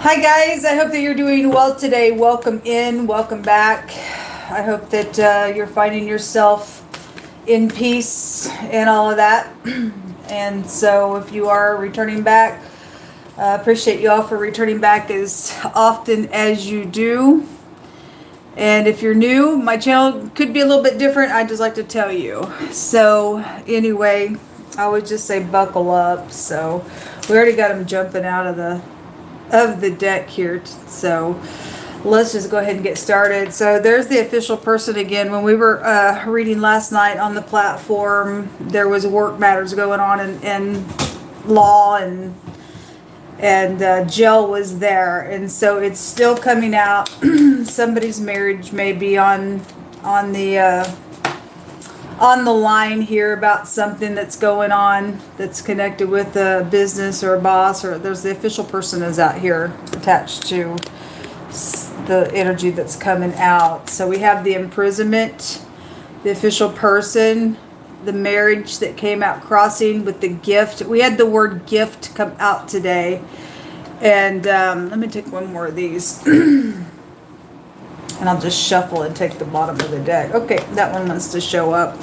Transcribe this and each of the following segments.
Hi guys, I hope that you're doing well today. Welcome in, welcome back. I hope that you're finding yourself in peace and all of that. And so if you are returning back, appreciate you all for returning back as often as you do. And if you're new, my channel could be a little bit different. I just like to tell you. So anyway, I would just say buckle up. So we already got them jumping out of the deck here, so let's just go ahead and get started. So there's the official person again. When we were reading last night on the platform, there was work matters going on in law, and Jill was there, and so it's still coming out. Somebody's marriage may be on the line here about something that's going on that's connected with a business or a boss, or there's the official person is out here attached to the energy that's coming out. So we have the imprisonment, the official person, the marriage that came out crossing with the gift. We had the word gift come out today. And let me take one more of these. And I'll just shuffle and take the bottom of the deck. Okay, that one wants to show up.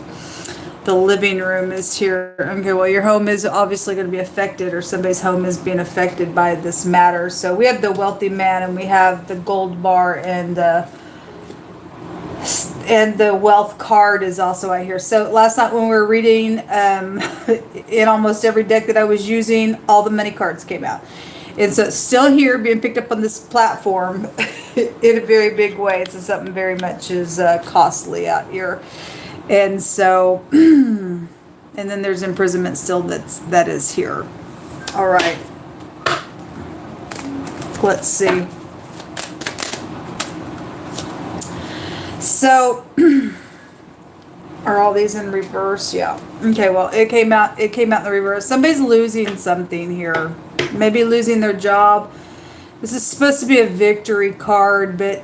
The living room is here. Okay, well, your home is obviously going to be affected, or somebody's home is being affected by this matter. So we have the wealthy man, and we have the gold bar, and the wealth card is also out here. So last night when we were reading, in almost every deck that I was using, all the money cards came out. And so it's still here being picked up on this platform in a very big way. It's something very much is costly out here. And so, and then there's imprisonment still that is here. All right. Let's see. So, are all these in reverse? Yeah. Okay, well, it came out in the reverse. Somebody's losing something here. Maybe losing their job. This is supposed to be a victory card, but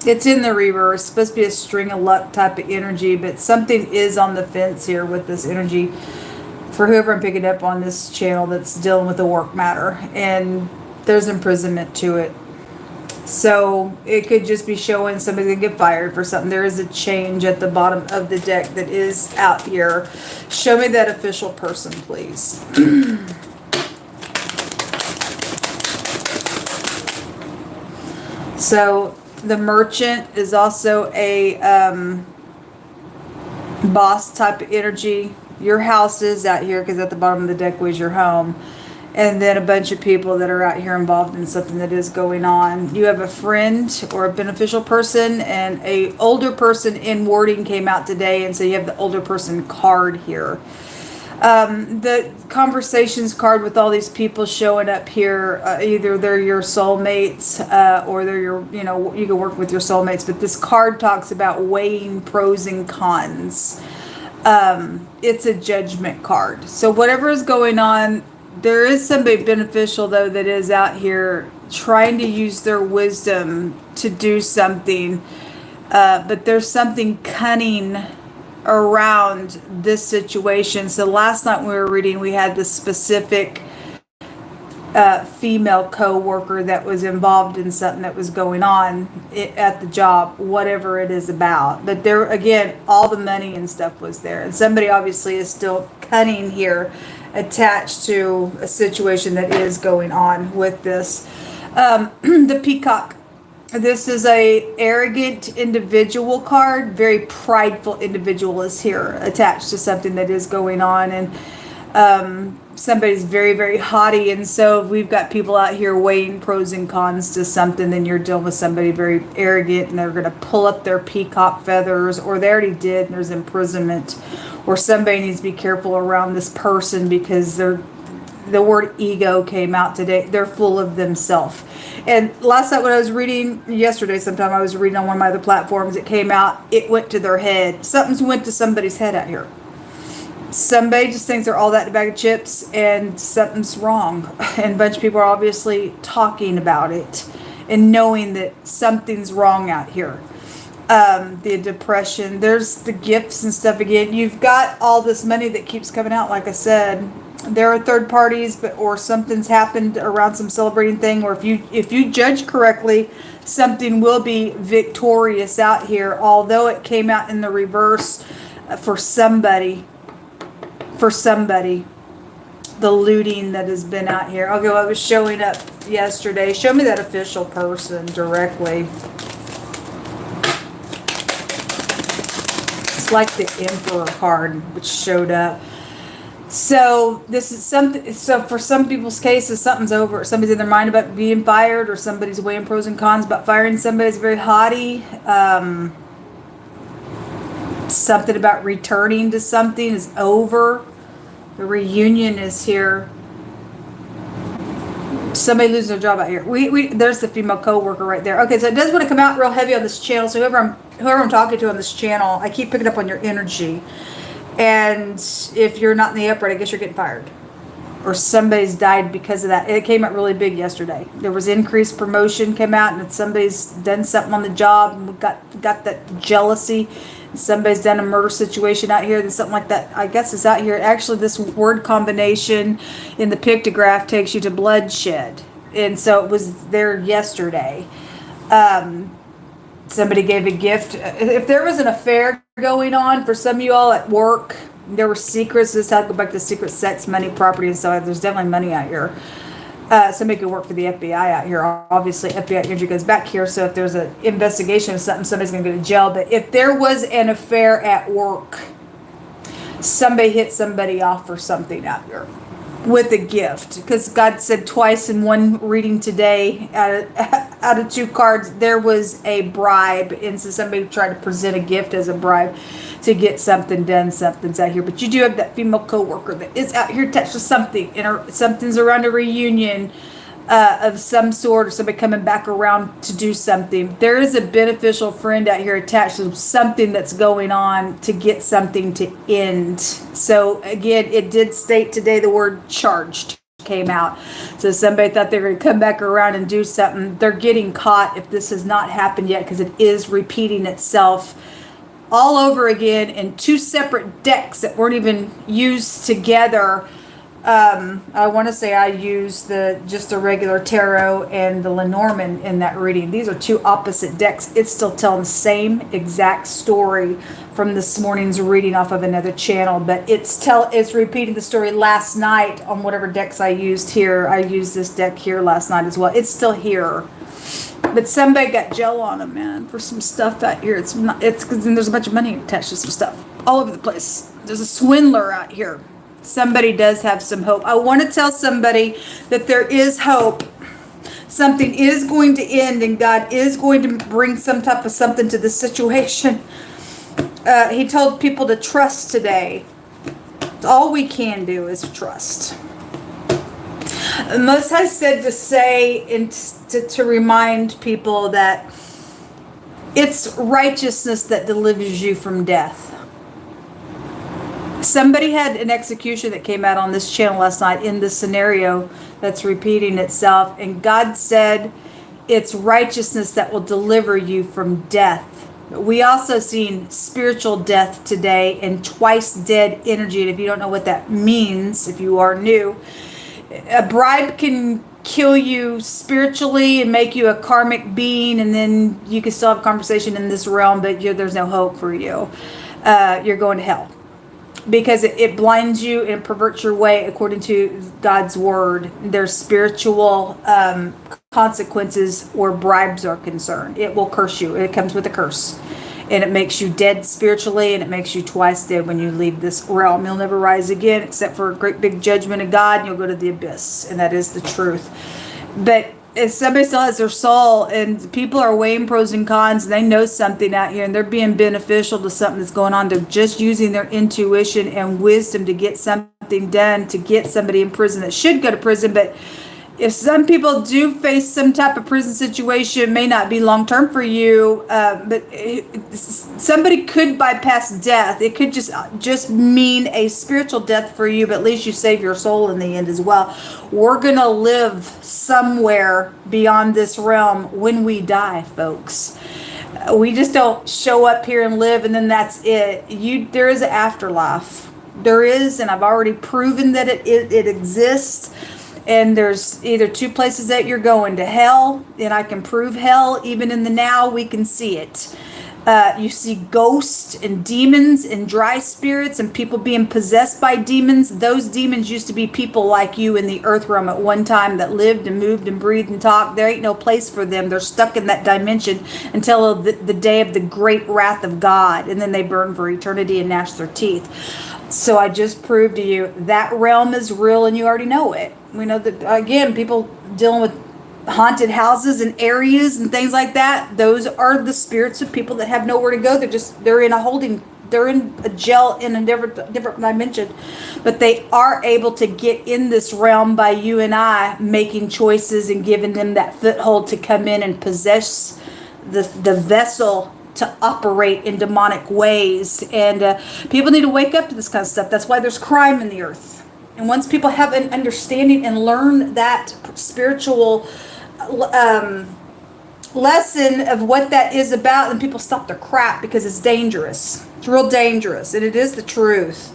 it's in the reverse. It's supposed to be a string of luck type of energy, but something is on the fence here with this energy for whoever I'm picking up on this channel that's dealing with a work matter, and there's imprisonment to it. So it could just be showing somebody's gonna get fired for something. There is a change at the bottom of the deck that is out here. Show me that official person, please. So the merchant is also a boss type of energy. Your house is out here because at the bottom of the deck was your home. And then a bunch of people that are out here involved in something that is going on. You have a friend or a beneficial person, and a older person in wording came out today, and so you have the older person card here. The conversations card with all these people showing up here, either they're your soulmates, or they're your, you can work with your soulmates, but this card talks about weighing pros and cons. It's a judgment card. So whatever is going on, there is somebody beneficial though that is out here trying to use their wisdom to do something, but there's something cunning around this situation. So last night when we were reading, we had this specific female co-worker that was involved in something that was going on at the job, whatever it is about. But there again, all the money and stuff was there, and somebody obviously is still cunning here, attached to a situation that is going on with this. The peacock. This is a arrogant individual card. Very prideful individual is here, attached to something that is going on, and somebody's very, very haughty. And so if we've got people out here weighing pros and cons to something, then you're dealing with somebody very arrogant, and they're going to pull up their peacock feathers, or they already did, and there's imprisonment, or somebody needs to be careful around this person because the word ego came out today. They're full of themselves. And last night when I was reading, yesterday sometime I was reading on one of my other platforms, it came out, it went to their head. Something's went to somebody's head out here. Somebody just thinks they're all that in a bag of chips, and something's wrong. And a bunch of people are obviously talking about it and knowing that something's wrong out here. The depression, there's the gifts and stuff again. You've got all this money that keeps coming out, like I said. there are third parties, or something's happened around some celebrating thing, or if you judge correctly, something will be victorious out here, although it came out in the reverse for somebody. The looting that has been out here. Okay, well, it was showing up yesterday. Show me that official person directly. It's like the Emperor card, which showed up. So this is something. So for some people's cases, something's over. Somebody's in their mind about being fired, or somebody's weighing pros and cons about firing somebody. It's very haughty. Something about returning to something is over. The reunion is here. Somebody losing their job out here. There's the female co-worker right there. Okay, so it does want to come out real heavy on this channel. So whoever I'm talking to on this channel, I keep picking up on your energy. And if you're not in the upright, I guess you're getting fired. Or somebody's died because of that. It came out really big yesterday. There was increased promotion came out, and somebody's done something on the job and got that jealousy. Somebody's done a murder situation out here, then something like that, I guess, is out here. Actually, this word combination in the pictograph takes you to bloodshed. And so it was there yesterday. Somebody gave a gift. If there was an affair going on for some of you all at work, there were secrets. This had to go back to secret sex, money, property, and so on. There's definitely money out here. Somebody could work for the FBI out here. Obviously, FBI energy goes back here. So if there's an investigation of something, somebody's going to go to jail. But if there was an affair at work, somebody hit somebody off for something out here with a gift. Because God said twice in one reading today, out of 2 cards, there was a bribe. And so somebody tried to present a gift as a bribe to get something done. Something's out here. But you do have that female co-worker that is out here attached to something. And something's around a reunion of some sort, or somebody coming back around to do something. There is a beneficial friend out here attached to something that's going on to get something to end. So again, it did state today the word charged came out. So somebody thought they were going to come back around and do something. They're getting caught if this has not happened yet, because it is repeating itself all over again in 2 separate decks that weren't even used together. I want to say I used just the regular tarot and the Lenormand in that reading. These are 2 opposite decks. It's still telling the same exact story from this morning's reading off of another channel, but it's repeating the story last night on whatever decks I used here. I used this deck here last night as well. It's still here. But somebody got gel on them, man, for some stuff out here. It's because there's a bunch of money attached to some stuff all over the place. There's a swindler out here. Somebody does have some hope. I want to tell somebody that there is hope. Something is going to end, and God is going to bring some type of something to this situation. He told people to trust today. All we can do is trust. Most High said to say and to remind people that it's righteousness that delivers you from death. Somebody had an execution that came out on this channel last night in this scenario that's repeating itself, and God said it's righteousness that will deliver you from death. We also seen spiritual death today and twice dead energy. And if you don't know what that means, if you are new, a bribe can kill you spiritually and make you a karmic being, and then you can still have a conversation in this realm, but there's no hope for you. You're going to hell. Because it blinds you and perverts your way according to God's word. There's spiritual consequences where bribes are concerned. It will curse you. It comes with a curse. And it makes you dead spiritually, and it makes you twice dead when you leave this realm. You'll never rise again except for a great big judgment of God, and you'll go to the abyss. And that is the truth. But if somebody still has their soul, and people are weighing pros and cons, and they know something out here, and they're being beneficial to something that's going on, they're just using their intuition and wisdom to get something done, to get somebody in prison that should go to prison. But if some people do face some type of prison situation, it may not be long term for you, but somebody could bypass death. It could just mean a spiritual death for you, but at least you save your soul in the end as well. We're going to live somewhere beyond this realm when we die, folks. We just don't show up here and live, and then that's it. There is an afterlife. There is, and I've already proven that it exists. And there's either two places that you're going, to hell, and I can prove hell. Even in the now, we can see it. You see ghosts and demons and dry spirits and people being possessed by demons. Those demons used to be people like you in the earth realm at one time that lived and moved and breathed and talked. There ain't no place for them. They're stuck in that dimension until the day of the great wrath of God. And then they burn for eternity and gnash their teeth. So I just proved to you that realm is real, and you already know it. We know that, again, people dealing with haunted houses and areas and things like that, those are the spirits of people that have nowhere to go. They're in a jail in a different dimension, but they are able to get in this realm by you and I making choices and giving them that foothold to come in and possess the vessel to operate in demonic ways. And people need to wake up to this kind of stuff. That's why there's crime in the earth. And once people have an understanding and learn that spiritual lesson of what that is about, and people stop their crap, because it's dangerous. It's real dangerous, and it is the truth.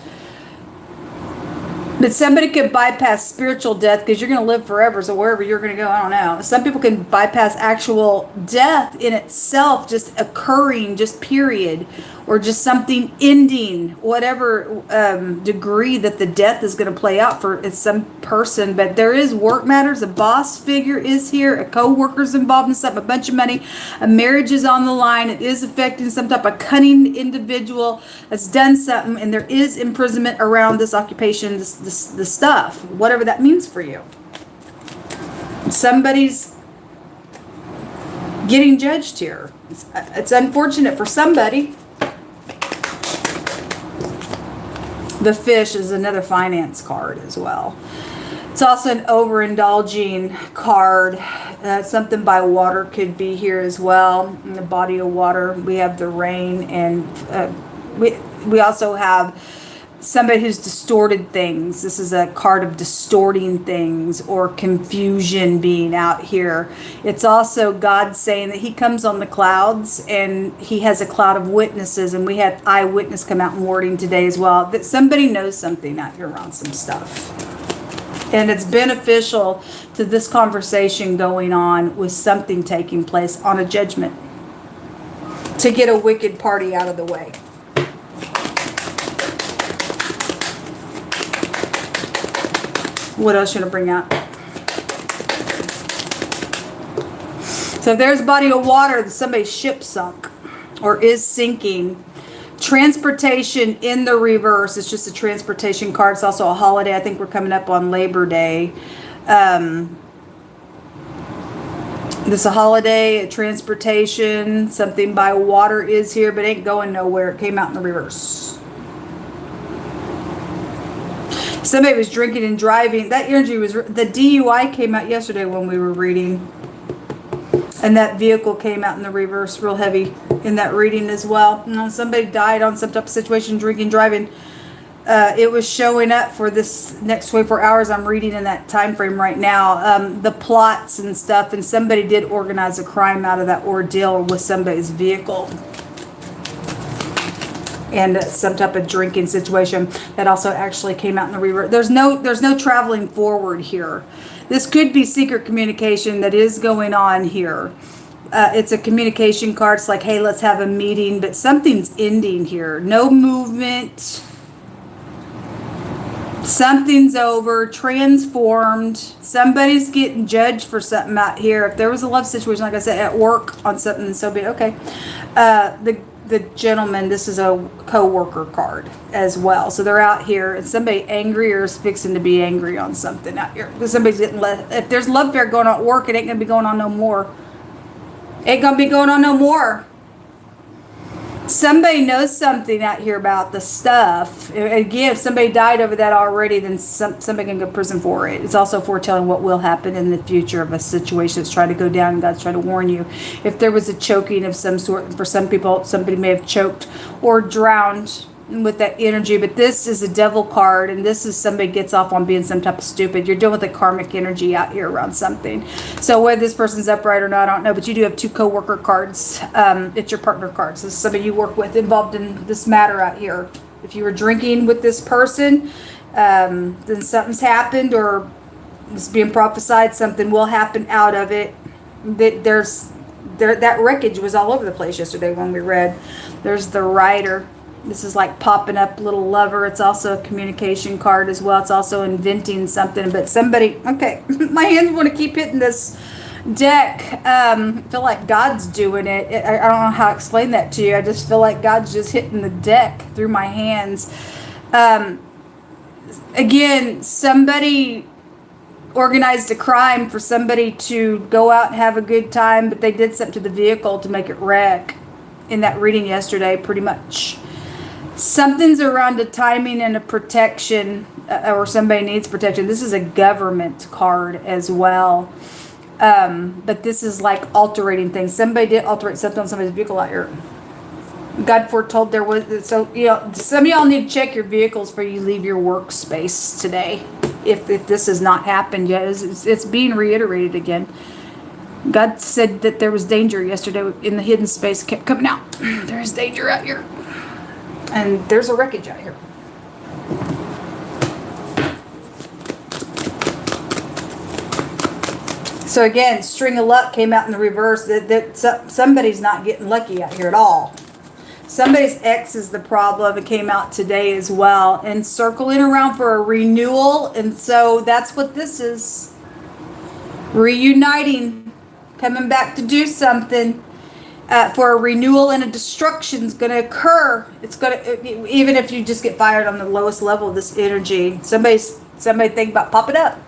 But somebody could bypass spiritual death because you're going to live forever, so wherever you're going to go, I don't know. Some people can bypass actual death in itself, just occurring, just period, or just something ending, whatever degree that the death is going to play out for some person. But there is work matters. A boss figure is here. A co-worker's involved in something, a bunch of money. A marriage is on the line. It is affecting some type of cunning individual that's done something, and there is imprisonment around this occupation, this stuff, whatever that means for you. Somebody's getting judged here. It's unfortunate for somebody. The fish is another finance card as well. It's also an overindulging card. Something by water could be here as well. In the body of water, we have the rain, and we also have somebody who's distorted things. This is a card of distorting things or confusion being out here. It's also God saying that he comes on the clouds, and he has a cloud of witnesses, and we had eyewitness come out in wording today as well, that somebody knows something out here around some stuff. And it's beneficial to this conversation going on with something taking place on a judgment to get a wicked party out of the way. What else should I bring out? So if there's a body of water, somebody's ship sunk or is sinking. Transportation in the reverse. It's just a transportation card. It's also a holiday. I think we're coming up on Labor Day. This is a holiday, a transportation, something by water is here, but ain't going nowhere. It came out in the reverse. Somebody was drinking and driving. That energy was, the DUI came out yesterday when we were reading. And that vehicle came out in the reverse, real heavy in that reading as well. You know, somebody died on some type of situation, drinking, driving. It was showing up for this next 24 hours. I'm reading in that time frame right now. The plots and stuff, and somebody did organize a crime out of that ordeal with somebody's vehicle. And some type of drinking situation that also actually came out in the reverse. There's no traveling forward here. This could be secret communication that is going on here. It's a communication card. It's like, hey, let's have a meeting, but something's ending here. No movement. Something's over, transformed. Somebody's getting judged for something out here. If there was a love situation, like I said, at work on something, then so be it. Okay. The gentleman, this is a co-worker card as well. So they're out here, and somebody angry or is fixing to be angry on something out here. Somebody's getting if there's love affair going on at work, it ain't going to be going on no more. Ain't going to be going on no more. Somebody knows something out here about the stuff. Again, if somebody died over that already, then somebody can go to prison for it. It's also foretelling what will happen in the future of a situation that's trying to go down, and God's trying to warn you. If there was a choking of some sort, for some people, somebody may have choked or drowned with that energy. But this is a devil card, and this is somebody gets off on being some type of stupid. You're dealing with a karmic energy out here around something. So whether this person's upright or not, I don't know. But you do have two co-worker cards. It's your partner cards. This is somebody you work with involved in this matter out here. if you were drinking with this person, then something's happened, or it's being prophesied something will happen out of it. That wreckage was all over the place yesterday when we read. There's the Rider. This is like popping up little lover. It's also a communication card as well. It's also inventing something. But somebody, okay, my hands want to keep hitting this deck. I feel like God's doing it. I don't know how to explain that to you. I just feel like God's just hitting the deck through my hands. Again, somebody organized a crime for somebody to go out and have a good time, but they did something to the vehicle to make it wreck in that reading yesterday, pretty much. Something's around a timing and a protection, or somebody needs protection. This is a government card as well. But this is like altering things. Somebody did alterate something on somebody's vehicle out here. God foretold there was, so, you know, some of y'all need to check your vehicles before you leave your workspace today. If this has not happened yet, it's being reiterated again. God said that there was danger yesterday in the hidden space. Kept coming out. There is danger out here. And there's a wreckage out here. So again, string of luck came out in the reverse. That somebody's not getting lucky out here at all. Somebody's ex is the problem. It came out today as well. And circling around for a renewal. And so that's what this is. Reuniting. Coming back to do something. For a renewal, and a destruction is going to occur. It's going to, even if you just get fired on the lowest level of this energy. Somebody think about popping up.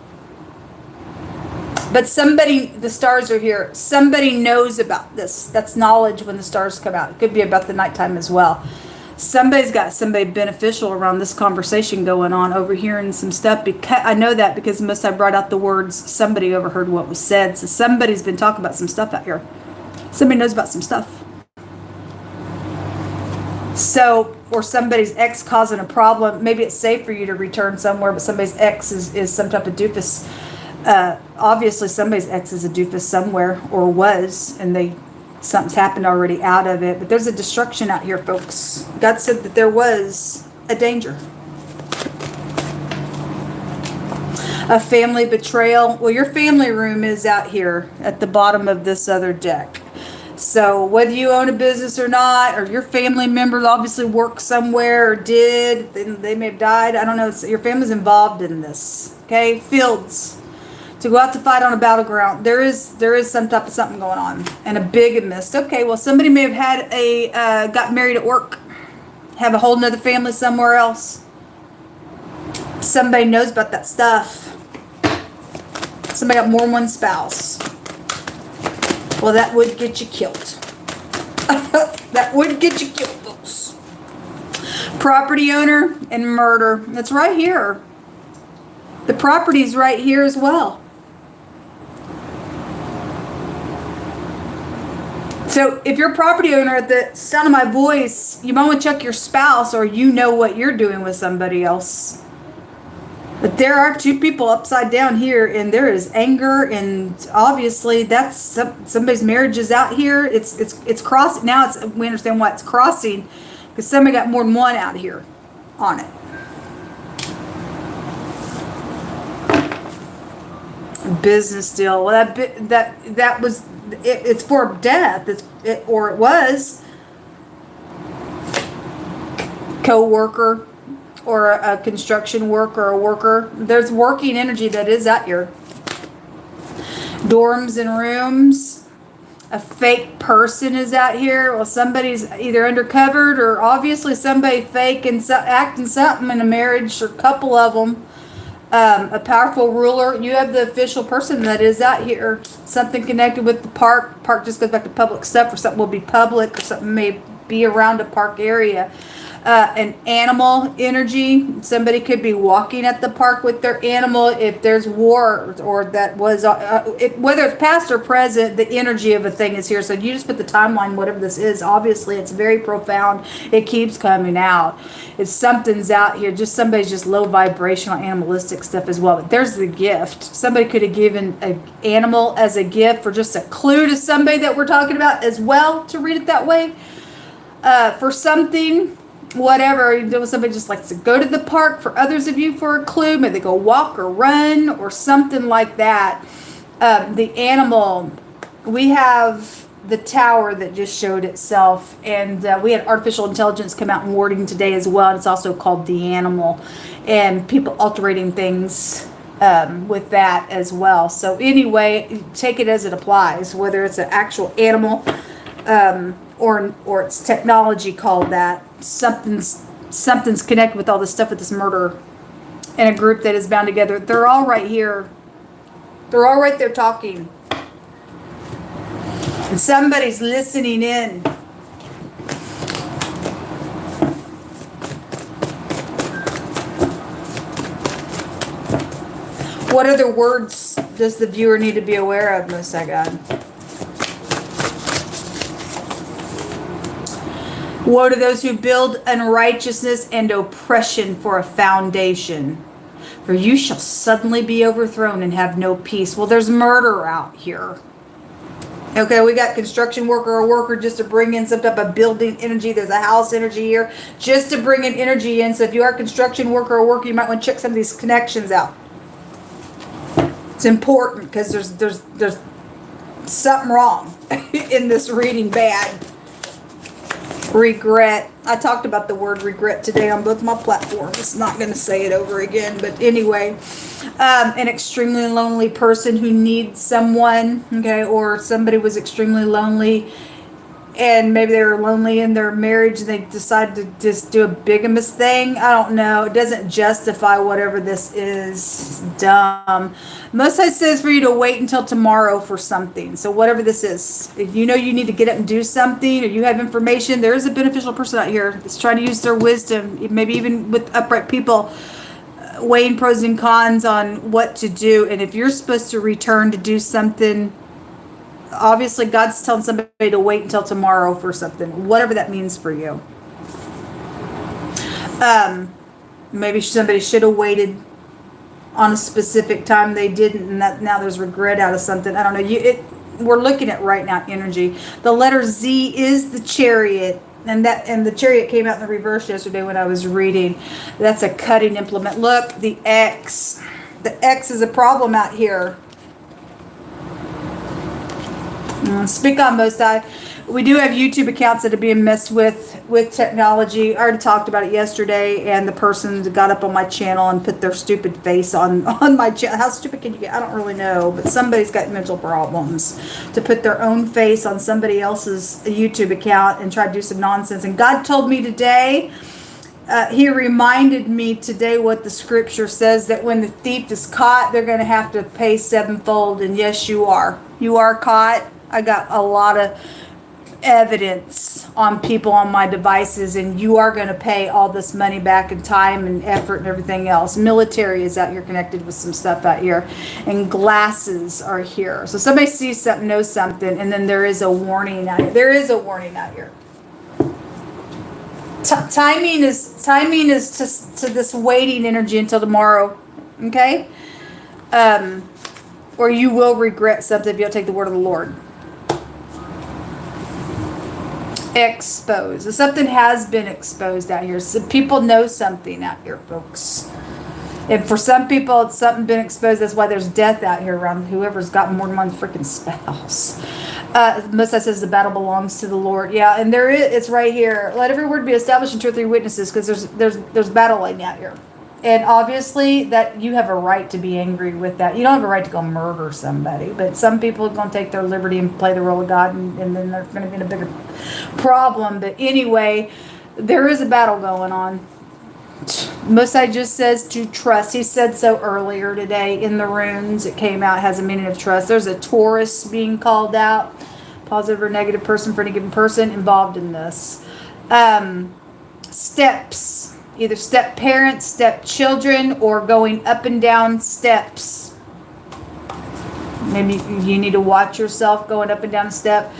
But somebody, the stars are here. Somebody knows about this. That's knowledge when the stars come out. It could be about the nighttime as well. Somebody's got somebody beneficial around this conversation going on, overhearing some stuff. Because I know that because most I brought out the words, somebody overheard what was said. So somebody's been talking about some stuff out here. Somebody knows about some stuff. So, or somebody's ex causing a problem. Maybe it's safe for you to return somewhere, but somebody's ex is some type of doofus. Obviously somebody's ex is a doofus somewhere, or was, and something's happened already out of it. But there's a destruction out here, folks. God said that there was a danger. A family betrayal. Well, your family room is out here at the bottom of this other deck. So whether you own a business or not, or your family members obviously work somewhere or did, they may have died. I don't know. Your family's involved in this. Okay, fields. To go out to fight on a battleground, there is some type of something going on, and a bigamist. Okay, well, somebody may have had got married at work, have a whole nother family somewhere else. Somebody knows about that stuff. Somebody got more than one spouse. Well, that would get you killed. That would get you killed, folks. Property owner and murder. That's right here. The property's right here as well. So if you're a property owner, at the sound of my voice, you might want to check your spouse, or you know what you're doing with somebody else. But there are two people upside down here, and there is anger, and obviously that's somebody's marriage is out here. It's crossing now. We understand why it's crossing, because somebody got more than one out here on it. Business deal. Well, that was it's for death. Or it was co-worker, or a construction worker, or a worker. There's working energy that is out here. Dorms and rooms. A fake person is out here. Well, somebody's either undercovered, or obviously somebody fake and acting something in a marriage, or a couple of them. A powerful ruler. You have the official person that is out here. Something connected with the park. Park just goes back to public stuff, or something will be public, or something may be around a park area. An animal energy. Somebody could be walking at the park with their animal. If there's war, or that was, whether it's past or present, the energy of a thing is here. So you just put the timeline, whatever this is. Obviously, it's very profound. It keeps coming out. It's something's out here. Just somebody's just low vibrational, animalistic stuff as well. But there's the gift. Somebody could have given an animal as a gift, for just a clue to somebody that we're talking about as well, to read it that way. For something. whatever. Somebody just likes to go to the park. For others of you, for a clue, maybe they go walk or run or something like that. The animal, we have the tower that just showed itself, and we had artificial intelligence come out in warding today as well. And it's also called the animal, and people altering things with that as well. So anyway, take it as it applies, whether it's an actual animal or it's technology called that. Something's connected with all this stuff with this murder and a group that is bound together. They're all right here. They're all right there talking. And somebody's listening in. What other words does the viewer need to be aware of, Most High God? Woe to those who build unrighteousness and oppression for a foundation, for you shall suddenly be overthrown and have no peace. Well, there's murder out here. Okay, we got construction worker or worker just to bring in some type of building energy. There's a house energy here just to bring in energy in. So if you are a construction worker or worker, you might want to check some of these connections out. It's important because there's something wrong in this reading. Bad. Regret. I talked about the word regret today on both my platforms. Not going to say it over again, but anyway, an extremely lonely person who needs someone, okay, or somebody was extremely lonely, and maybe they were lonely in their marriage and they decided to just do a bigamous thing. I don't know. It doesn't justify whatever this is. Dumb. Most High says for you to wait until tomorrow for something. So whatever this is, if you know you need to get up and do something, or you have information, there is a beneficial person out here that's trying to use their wisdom, maybe even with upright people, weighing pros and cons on what to do. And if you're supposed to return to do something, obviously God's telling somebody to wait until tomorrow for something, whatever that means for you. Maybe somebody should have waited on a specific time, they didn't, and that now there's regret out of something. I don't know. We're looking at right now energy. The letter Z is the chariot, and the chariot came out in the reverse yesterday when I was reading. That's a cutting implement. Look, the X. The X is a problem out here. Speak on, Most High. We do have YouTube accounts that are being messed with technology. I already talked about it yesterday, and the person got up on my channel and put their stupid face on my channel. How stupid can you get? I don't really know, but somebody's got mental problems to put their own face on somebody else's YouTube account and try to do some nonsense. And God told me today, he reminded me today what the scripture says, that when the thief is caught, they're going to have to pay sevenfold. And yes, you are. You are caught. I got a lot of evidence on people on my devices, and you are going to pay all this money back in time and effort and everything else. Military is out here connected with some stuff out here, and glasses are here. So somebody sees something, knows something, and then there is a warning out here. There is a warning out here. Timing is to this waiting energy until tomorrow, okay? Or you will regret something if you don't take the word of the Lord. Exposed. Something has been exposed out here. So people know something out here, folks. And for some people, it's something been exposed. That's why there's death out here around whoever's got more than one freaking spouse. Moses says the battle belongs to the Lord. Yeah, and there is. It's right here. Let every word be established in 2 or 3 witnesses, because there's battling out here. And obviously that you have a right to be angry with that. You don't have a right to go murder somebody, but some people are going to take their liberty and play the role of God, and then they're going to be in a bigger problem. But anyway, there is a battle going on. Mosai just says to trust. He said so earlier today in the runes. It came out, has a meaning of trust. There's a Taurus being called out. Positive or negative person for any given person involved in this. Steps. Either step parents, step children, or going up and down steps. Maybe you need to watch yourself going up and down a step.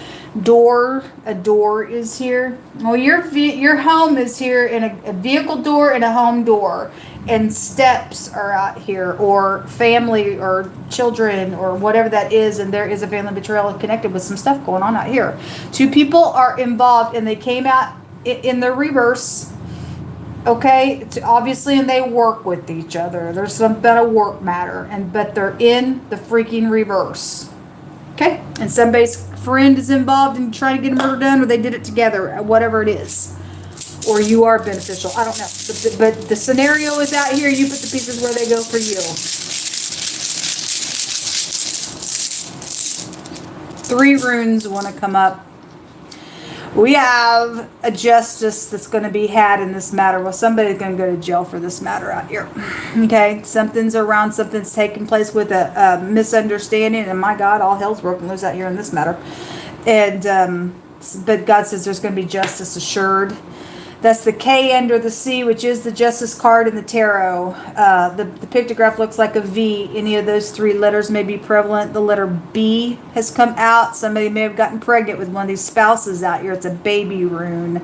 Door, a door is here. Well, your home is here, in a vehicle door and a home door. And steps are out here, or family or children or whatever that is. And there is a family betrayal connected with some stuff going on out here. 2 people are involved, and they came out in the reverse. Okay, it's obviously, and they work with each other. There's some bit of work matter, but they're in the freaking reverse. Okay, and somebody's friend is involved in trying to get a murder done, or they did it together, whatever it is, or you are beneficial. I don't know, but the scenario is out here. You put the pieces where they go for you. 3 runes want to come up. We have a justice that's going to be had in this matter. Well, somebody's going to go to jail for this matter out here. Okay, something's around, something's taking place with a misunderstanding, and my God, all hell's broken loose out here in this matter. And but God says there's going to be justice assured. That's the K under the C, which is the Justice card in the tarot. The pictograph looks like a V. Any of those 3 letters may be prevalent. The letter B has come out. Somebody may have gotten pregnant with one of these spouses out here. It's a baby rune.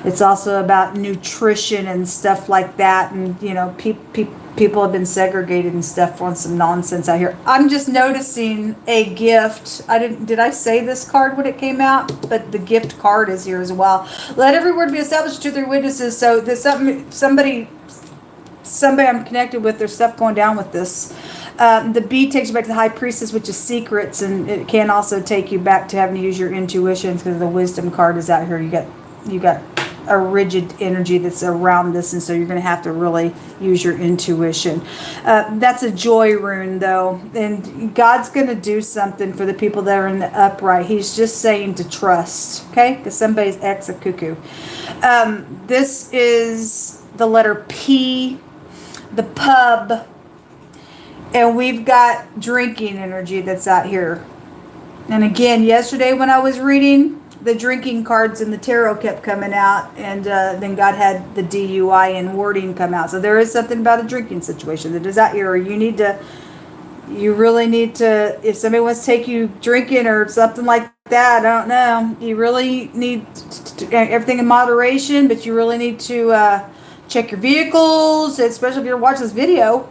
It's also about nutrition and stuff like that. And, you know, people have been segregated and stuff on some nonsense out here. I'm just noticing a gift. Did I say this card when it came out? But the gift card is here as well. Let every word be established to 3 witnesses. So there's somebody I'm connected with. There's stuff going down with this. The B takes you back to the High Priestess, which is secrets, and it can also take you back to having to use your intuition, because the Wisdom card is out here. You got a rigid energy that's around this, and so you're going to have to really use your intuition. That's a joy rune, though, and God's going to do something for the people that are in the upright. He's just saying to trust, okay? Because somebody's ex a cuckoo. This is the letter P, the pub, and we've got drinking energy that's out here. And again, yesterday when I was reading, the drinking cards in the tarot kept coming out, and then God had the DUI and wording come out. So there is something about a drinking situation that is out here. You really need to, if somebody wants to take you drinking or something like that, I don't know. You really need everything in moderation, but you really need to check your vehicles, especially if you're watching this video,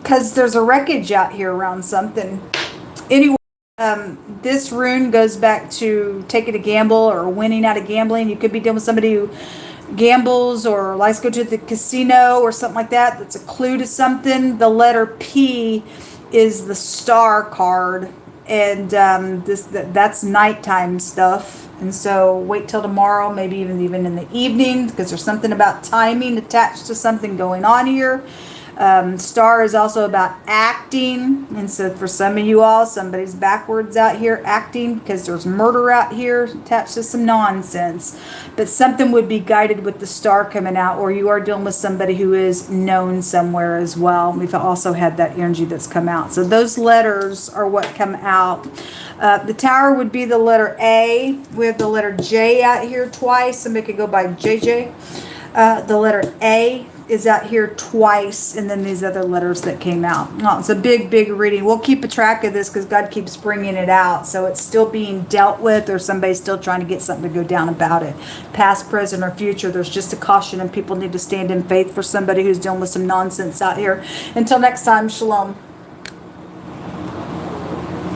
because there's a wreckage out here around something. Anyway. This rune goes back to taking a gamble or winning out of gambling. You could be dealing with somebody who gambles or likes to go to the casino or something like that. That's a clue to something. The letter P is the Star card, and that's nighttime stuff. And so wait till tomorrow, maybe even in the evening, because there's something about timing attached to something going on here. Star is also about acting, and so for some of you all, somebody's backwards out here acting, because there's murder out here attached to some nonsense. But something would be guided with the Star coming out, or you are dealing with somebody who is known somewhere as well. We've also had that energy that's come out. So those letters are what come out. The Tower would be the letter A. We have the letter J out here twice. Somebody could go by JJ. The letter A is out here twice, and then these other letters that came out. Oh, it's a big reading. We'll keep a track of this because God keeps bringing it out, so it's still being dealt with, or somebody's still trying to get something to go down about it. Past, present, or future, there's just a caution, and people need to stand in faith for somebody who's dealing with some nonsense out here. Until next time, shalom.